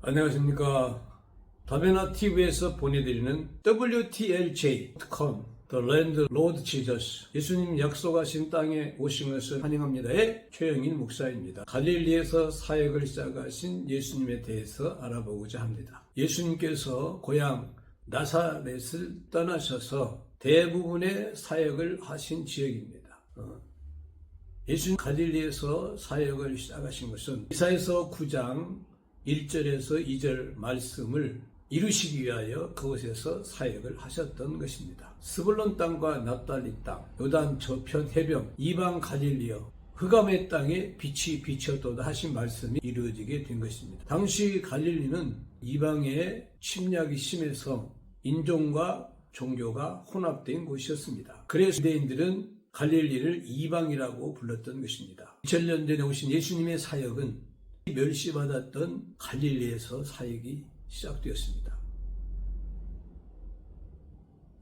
안녕하십니까. 다베나 TV에서 보내드리는 WTLJ.com The Land Lord Jesus 예수님 약속하신 땅에 오신 것을 환영합니다의 최영일 목사입니다. 갈릴리에서 사역을 시작하신 예수님에 대해서 알아보고자 합니다. 예수님께서 고향 나사렛을 떠나셔서 대부분의 사역을 하신 지역입니다. 예수님 갈릴리에서 사역을 시작하신 것은 이사야서 9장 1절에서 2절 말씀을 이루시기 위하여 그곳에서 사역을 하셨던 것입니다. 스불론 땅과 납달리 땅, 요단 저편 해변, 이방 갈릴리여 흑암의 땅에 빛이 비춰도다 하신 말씀이 이루어지게 된 것입니다. 당시 갈릴리는 이방의 침략이 심해서 인종과 종교가 혼합된 곳이었습니다. 그래서 유대인들은 갈릴리를 이방이라고 불렀던 것입니다. 2000년 전에 오신 예수님의 사역은 멸시받았던 갈릴리에서 사역이 시작되었습니다.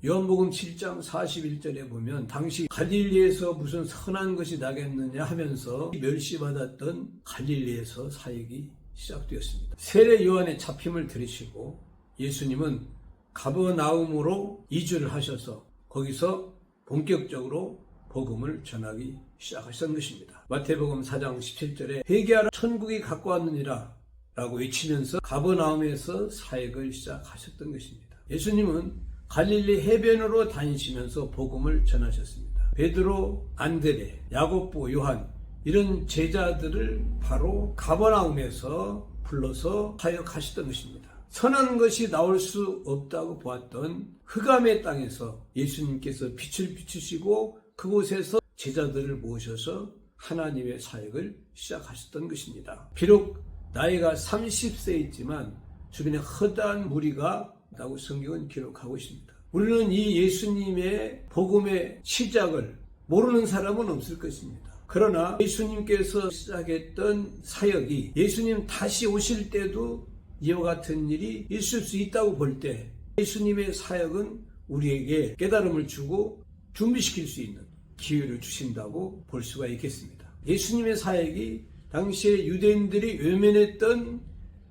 요한복음 7장 41절에 보면 당시 갈릴리에서 무슨 선한 것이 나겠느냐 하면서 멸시받았던 갈릴리에서 사역이 시작되었습니다. 세례 요한의 잡힘을 들으시고 예수님은 가버나움으로 이주를 하셔서 거기서 본격적으로 복음을 전하기 시작하신 것입니다. 마태복음 4장 17절에 회개하라 천국이 갖고 왔느니라 라고 외치면서 가버나움에서 사역을 시작하셨던 것입니다. 예수님은 갈릴리 해변으로 다니시면서 복음을 전하셨습니다. 베드로, 안드레, 야고보, 요한 이런 제자들을 바로 가버나움에서 불러서 사역하셨던 것입니다. 선한 것이 나올 수 없다고 보았던 흑암의 땅에서 예수님께서 빛을 비추시고 그곳에서 제자들을 모셔서 하나님의 사역을 시작하셨던 것입니다. 비록 나이가 30세이지만 주변에 허다한 무리가 있다고 성경은 기록하고 있습니다. 우리는 이 예수님의 복음의 시작을 모르는 사람은 없을 것입니다. 그러나 예수님께서 시작했던 사역이 예수님 다시 오실 때도 이와 같은 일이 있을 수 있다고 볼 때 예수님의 사역은 우리에게 깨달음을 주고 준비시킬 수 있는 기회를 주신다고 볼 수가 있겠습니다. 예수님의 사역이 당시에 유대인들이 외면했던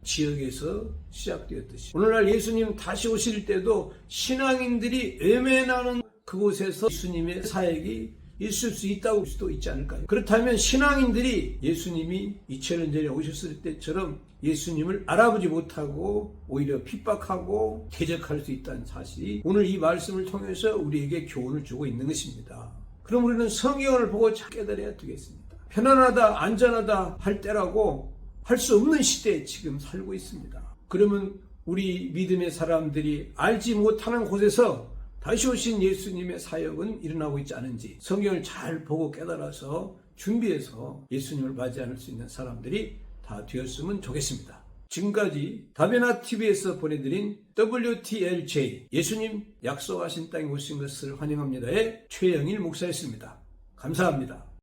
지역에서 시작되었듯이 오늘날 예수님 다시 오실 때도 신앙인들이 외면하는 그곳에서 예수님의 사역이 있을 수 있다고 볼 수도 있지 않을까요? 그렇다면 신앙인들이 예수님이 2000년 전에 오셨을 때처럼 예수님을 알아보지 못하고 오히려 핍박하고 대적할 수 있다는 사실이 오늘 이 말씀을 통해서 우리에게 교훈을 주고 있는 것입니다. 그럼 우리는 성경을 보고 깨달아야 되겠습니다. 편안하다, 안전하다 할 때라고 할 수 없는 시대에 지금 살고 있습니다. 그러면 우리 믿음의 사람들이 알지 못하는 곳에서 다시 오신 예수님의 사역은 일어나고 있지 않은지 성경을 잘 보고 깨달아서 준비해서 예수님을 맞이할 수 있는 사람들이 다 되었으면 좋겠습니다. 지금까지 다베나 TV에서 보내드린 WTLJ 예수님 약속하신 땅에 오신 것을 환영합니다의 최영일 목사였습니다. 감사합니다.